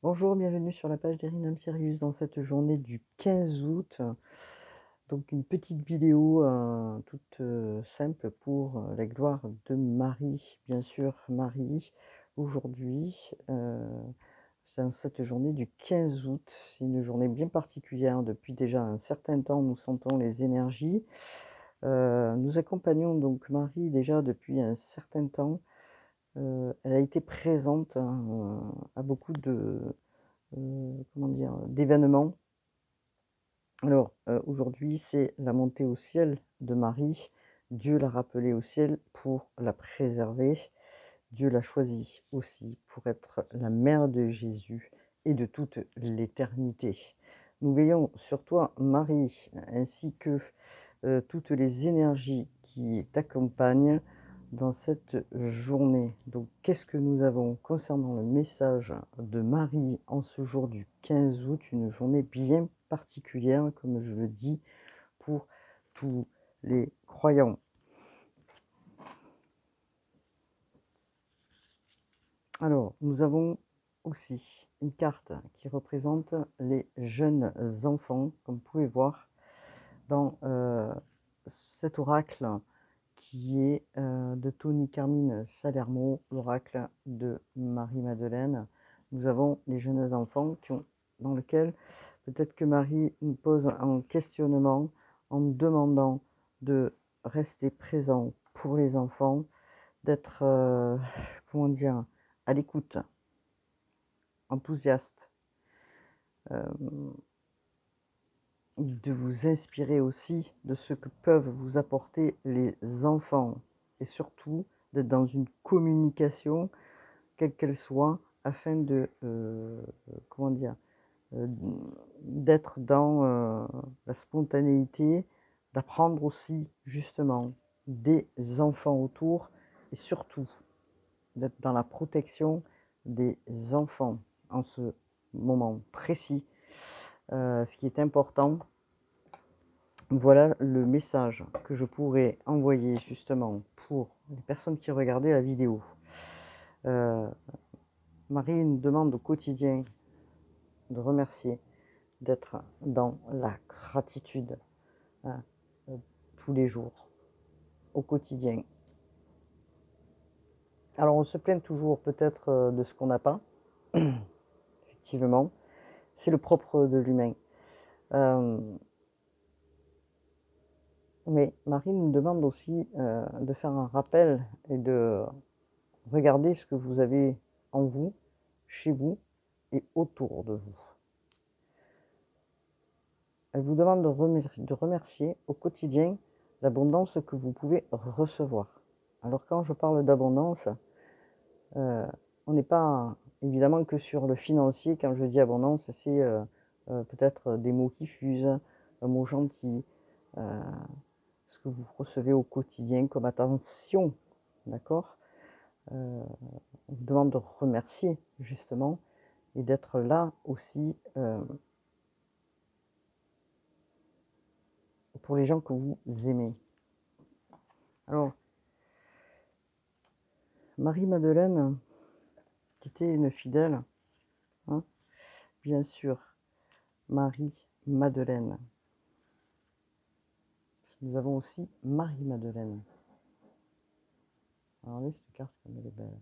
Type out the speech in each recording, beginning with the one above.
Bonjour, bienvenue sur la page d'Erinam Sirius dans cette journée du 15 août. Donc une petite vidéo toute simple pour la gloire de Marie. Bien sûr, Marie, aujourd'hui, dans cette journée du 15 août, c'est une journée bien particulière. Depuis déjà un certain temps, nous sentons les énergies. Nous accompagnons donc Marie déjà depuis un certain temps. Elle a été présente à beaucoup de comment dire, d'événements. Alors, aujourd'hui, c'est la montée au ciel de Marie. Dieu l'a rappelée au ciel pour la préserver. Dieu l'a choisie aussi pour être la mère de Jésus et de toute l'éternité. Nous veillons sur toi, Marie, ainsi que toutes les énergies qui t'accompagnent dans cette journée. Donc, qu'est-ce que nous avons concernant le message de Marie en ce jour du 15 août, une journée bien particulière, comme je le dis, pour tous les croyants. Alors, nous avons aussi une carte qui représente les jeunes enfants, comme vous pouvez voir dans cet oracle qui est de Tony Carmine Salermo, l'oracle de Marie-Madeleine. Nous avons les jeunes enfants dans lequel peut-être que Marie nous pose un questionnement en nous demandant de rester présent pour les enfants, d'être, comment dire, à l'écoute, enthousiaste, de vous inspirer aussi de ce que peuvent vous apporter les enfants et surtout d'être dans une communication, quelle qu'elle soit, afin de, comment dire, d'être dans la spontanéité, d'apprendre aussi justement des enfants autour et surtout d'être dans la protection des enfants en ce moment précis. Ce qui est important, voilà le message que je pourrais envoyer justement pour les personnes qui regardaient la vidéo. Marie nous demande au quotidien de remercier, d'être dans la gratitude, hein, tous les jours, au quotidien. Alors on se plaint toujours peut-être de ce qu'on n'a pas, effectivement, c'est le propre de l'humain. Mais Marie nous demande aussi de faire un rappel et de regarder ce que vous avez en vous, chez vous et autour de vous. Elle vous demande de remercier au quotidien l'abondance que vous pouvez recevoir. Alors quand je parle d'abondance, on n'est pas évidemment que sur le financier. Quand je dis abondance, c'est peut-être des mots qui fusent, un mot gentil, ce que vous recevez au quotidien comme attention, d'accord. On vous demande de remercier justement et d'être là aussi pour les gens que vous aimez. Alors, Marie-Madeleine, qui était une fidèle, hein, bien sûr, Marie-Madeleine. Nous avons aussi Marie-Madeleine. Regardez cette carte comme elle est belle.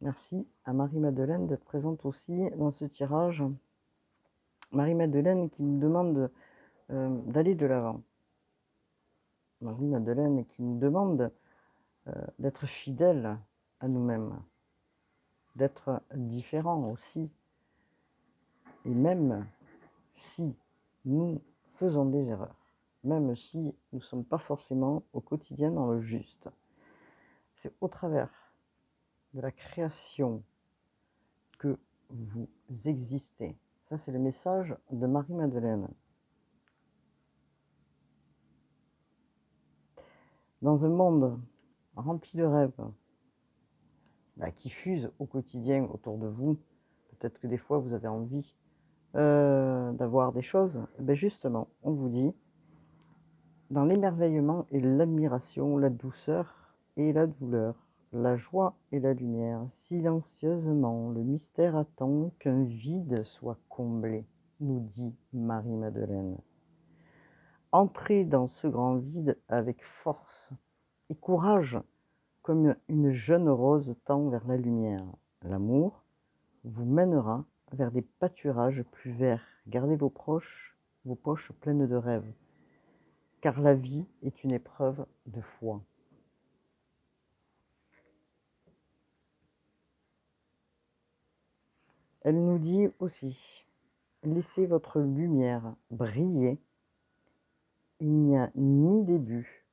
Merci à Marie-Madeleine d'être présente aussi dans ce tirage. Marie-Madeleine qui nous demande d'aller de l'avant. Marie-Madeleine qui nous demande d'être fidèle à nous-mêmes, d'être différent aussi. Et même si nous faisons des erreurs, même si nous ne sommes pas forcément au quotidien dans le juste, c'est au travers de la création que vous existez. Ça, c'est le message de Marie-Madeleine. Dans un monde rempli de rêves, qui fusent au quotidien autour de vous, peut-être que des fois vous avez envie d'avoir des choses, justement, on vous dit, dans l'émerveillement et l'admiration, la douceur et la douleur, la joie et la lumière. Silencieusement, le mystère attend qu'un vide soit comblé, nous dit Marie-Madeleine. Entrez dans ce grand vide avec force et courage, comme une jeune rose tend vers la lumière. L'amour vous mènera vers des pâturages plus verts. Gardez vos poches pleines de rêves, car la vie est une épreuve de foi. Elle nous dit aussi, laissez votre lumière briller. Il n'y a ni début,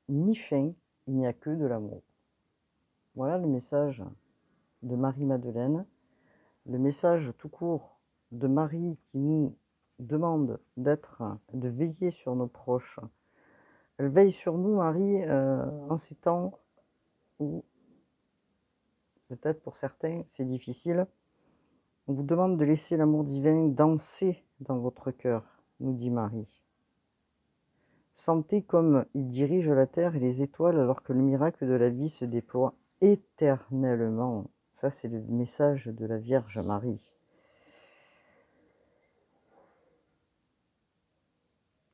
ni fin, il n'y a que de l'amour. Voilà le message de Marie-Madeleine, le message tout court de Marie qui nous demande de veiller sur nos proches. Elle veille sur nous, Marie, en ces temps où, peut-être pour certains, c'est difficile. On vous demande de laisser l'amour divin danser dans votre cœur, nous dit Marie. Sentez comme il dirige la terre et les étoiles alors que le miracle de la vie se déploie éternellement. Ça, c'est le message de la Vierge Marie.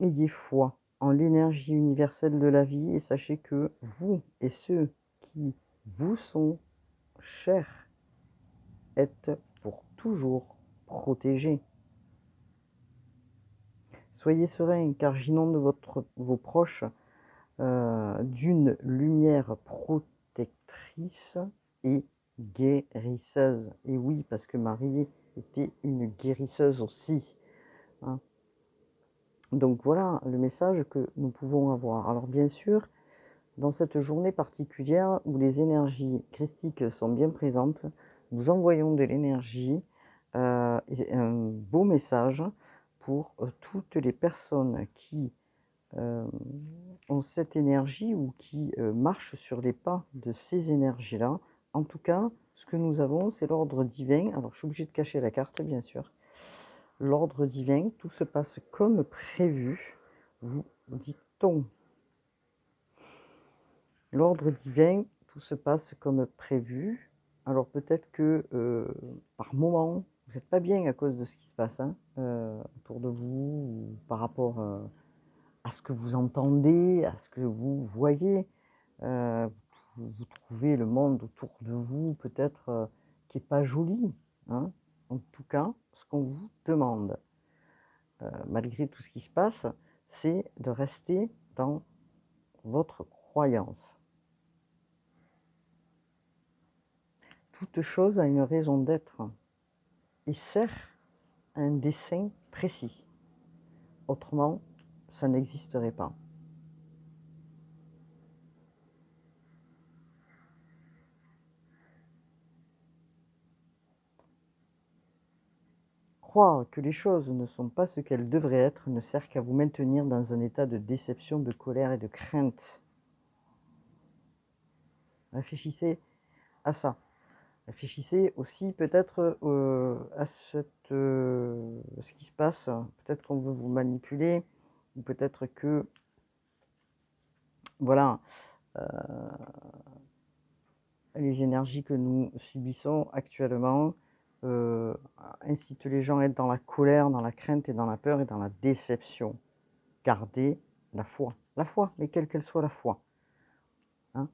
Ayez foi en l'énergie universelle de la vie et sachez que vous et ceux qui vous sont chers êtes pour toujours protégés. Soyez sereins car j'inonde vos proches d'une lumière protectrice et guérisseuse. Et oui, parce que Marie était une guérisseuse aussi. Hein. Donc voilà le message que nous pouvons avoir. Alors bien sûr, dans cette journée particulière où les énergies christiques sont bien présentes, nous envoyons de l'énergie et un beau message pour toutes les personnes qui ont cette énergie ou qui marchent sur les pas de ces énergies-là. En tout cas, ce que nous avons, c'est l'ordre divin. Alors, je suis obligée de cacher la carte, bien sûr. L'ordre divin, tout se passe comme prévu, vous dit-on. L'ordre divin, tout se passe comme prévu. Alors, peut-être que par moment, vous n'êtes pas bien à cause de ce qui se passe autour de vous, ou par rapport à ce que vous entendez, à ce que vous voyez. Vous trouvez le monde autour de vous peut-être qui n'est pas joli. Hein. En tout cas, ce qu'on vous demande, malgré tout ce qui se passe, c'est de rester dans votre croyance. Toute chose a une raison d'être et sert à un dessein précis. Autrement, ça n'existerait pas. Croire que les choses ne sont pas ce qu'elles devraient être ne sert qu'à vous maintenir dans un état de déception, de colère et de crainte. Réfléchissez à ça. Réfléchissez aussi peut-être à ce qui se passe. Peut-être qu'on veut vous manipuler, ou peut-être que, voilà, les énergies que nous subissons actuellement incitent les gens à être dans la colère, dans la crainte et dans la peur et dans la déception. Gardez la foi, mais quelle qu'elle soit la foi. Hein.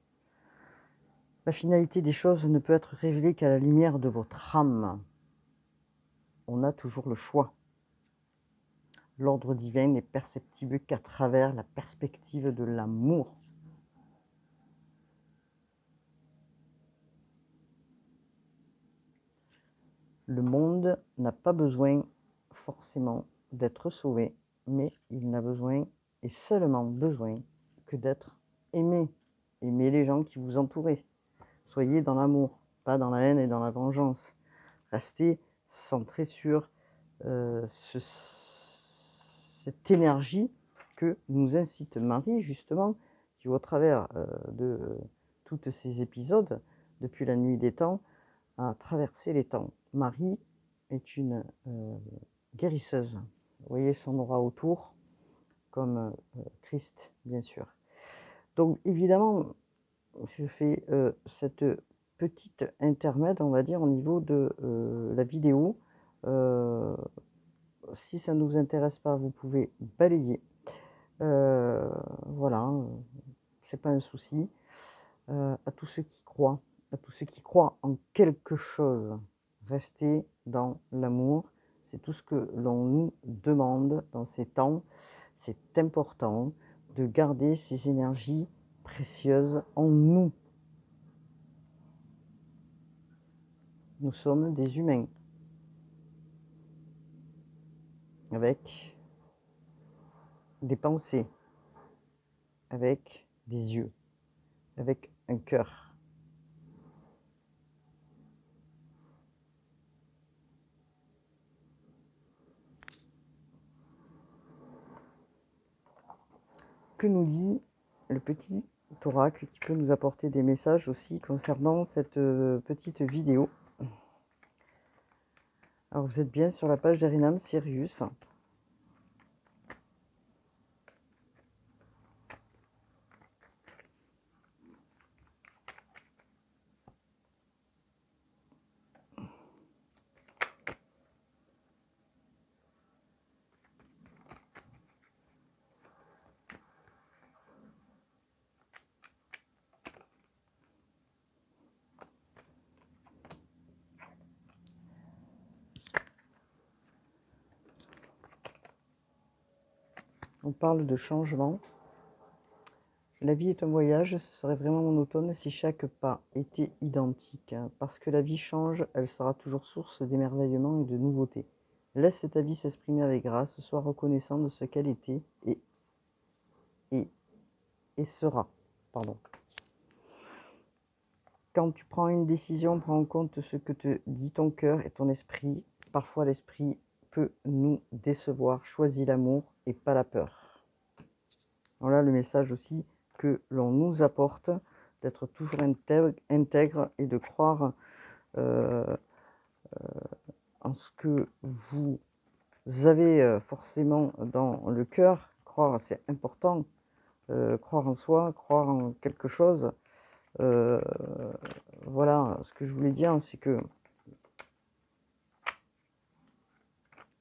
La finalité des choses ne peut être révélée qu'à la lumière de votre âme. On a toujours le choix. L'ordre divin n'est perceptible qu'à travers la perspective de l'amour. Le monde n'a pas besoin forcément d'être sauvé, mais il n'a besoin, et seulement besoin, que d'être aimé. Aimez les gens qui vous entourent. Soyez dans l'amour, pas dans la haine et dans la vengeance. Restez centré sur cette énergie que nous incite Marie, justement, qui au travers de tous ces épisodes, depuis la nuit des temps, a traversé les temps. Marie est une guérisseuse. Vous voyez son aura autour, comme Christ, bien sûr. Donc, évidemment, je fais cette petite intermède, on va dire, au niveau de la vidéo. Si ça ne vous intéresse pas, vous pouvez balayer. Voilà, c'est pas un souci. À tous ceux qui croient, à tous ceux qui croient en quelque chose, restez dans l'amour. C'est tout ce que l'on nous demande dans ces temps. C'est important de garder ces énergies précieuses en nous. Nous sommes des humains avec des pensées, avec des yeux, avec un cœur. Que nous dit le petit oracle qui peut nous apporter des messages aussi concernant cette petite vidéo? Alors vous êtes bien sur la page d'Erinam Sirius. On parle de changement. La vie est un voyage, ce serait vraiment monotone si chaque pas était identique. Parce que la vie change, elle sera toujours source d'émerveillement et de nouveautés. Laisse ta vie s'exprimer avec grâce, sois reconnaissant de ce qu'elle était et, et sera. Pardon. Quand tu prends une décision, prends en compte ce que te dit ton cœur et ton esprit. Parfois l'esprit peut nous décevoir. Choisis l'amour et pas la peur. Voilà le message aussi que l'on nous apporte, d'être toujours intègre et de croire en ce que vous avez forcément dans le cœur. Croire, c'est important. Croire en soi, croire en quelque chose. Voilà, ce que je voulais dire, c'est que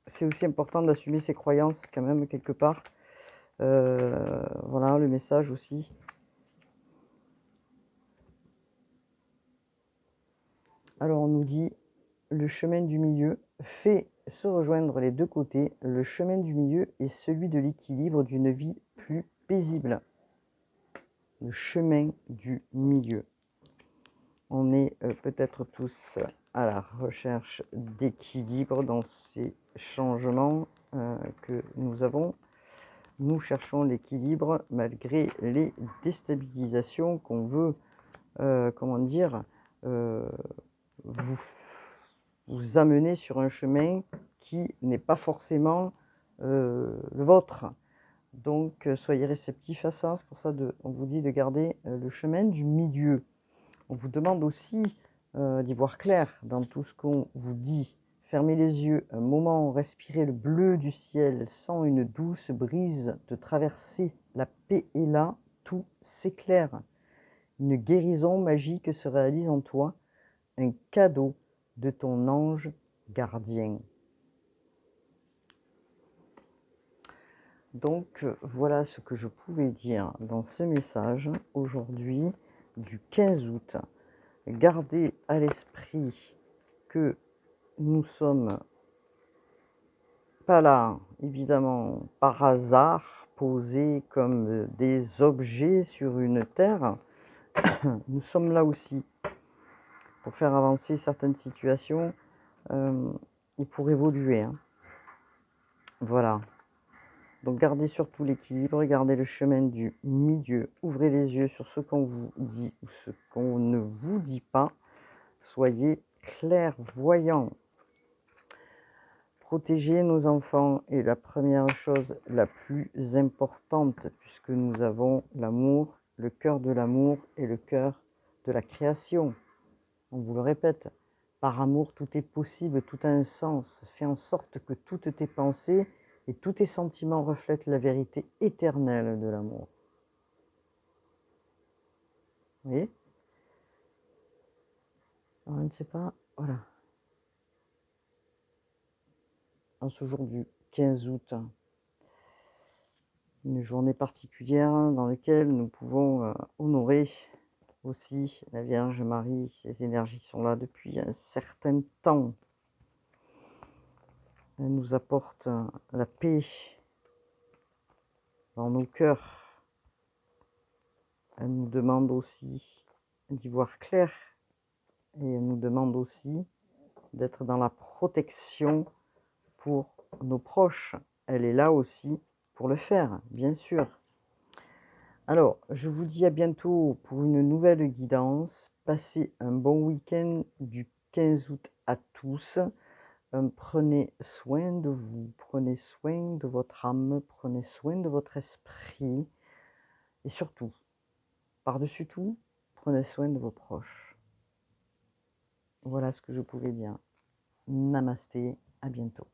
c'est aussi important d'assumer ses croyances quand même quelque part. Voilà le message aussi. Alors on nous dit le chemin du milieu fait se rejoindre les deux côtés. Le chemin du milieu est celui de l'équilibre d'une vie plus paisible. Le chemin du milieu. On est peut-être tous à la recherche d'équilibre dans ces changements que nous avons. Nous cherchons l'équilibre malgré les déstabilisations qu'on veut, comment dire, vous amener sur un chemin qui n'est pas forcément le vôtre. Donc soyez réceptifs à ça. C'est pour ça on vous dit de garder le chemin du milieu. On vous demande aussi d'y voir clair dans tout ce qu'on vous dit. Fermez les yeux un moment, respirez le bleu du ciel, sans une douce brise de traverser. La paix est là, tout s'éclaire. Une guérison magique se réalise en toi, un cadeau de ton ange gardien. Donc voilà ce que je pouvais dire dans ce message aujourd'hui du 15 août. Gardez à l'esprit que nous sommes pas là, évidemment, par hasard, posés comme des objets sur une terre. Nous sommes là aussi pour faire avancer certaines situations et pour évoluer. Hein. Voilà. Donc gardez surtout l'équilibre, gardez le chemin du milieu, ouvrez les yeux sur ce qu'on vous dit ou ce qu'on ne vous dit pas. Soyez clairvoyants. Protéger nos enfants est la première chose la plus importante puisque nous avons l'amour, le cœur de l'amour et le cœur de la création. On vous le répète, par amour tout est possible, tout a un sens. Fais en sorte que toutes tes pensées et tous tes sentiments reflètent la vérité éternelle de l'amour. Vous voyez? Alors, je ne sais pas, voilà. En ce jour du 15 août, une journée particulière dans laquelle nous pouvons honorer aussi la Vierge Marie. Les énergies sont là depuis un certain temps. Elle nous apporte la paix dans nos cœurs. Elle nous demande aussi d'y voir clair. Et elle nous demande aussi d'être dans la protection pour nos proches. Elle est là aussi pour le faire, bien sûr. Alors, je vous dis à bientôt pour une nouvelle guidance. Passez un bon week-end du 15 août à tous. Prenez soin de vous, prenez soin de votre âme, prenez soin de votre esprit. Et surtout, par-dessus tout, prenez soin de vos proches. Voilà ce que je pouvais dire. Namasté, à bientôt.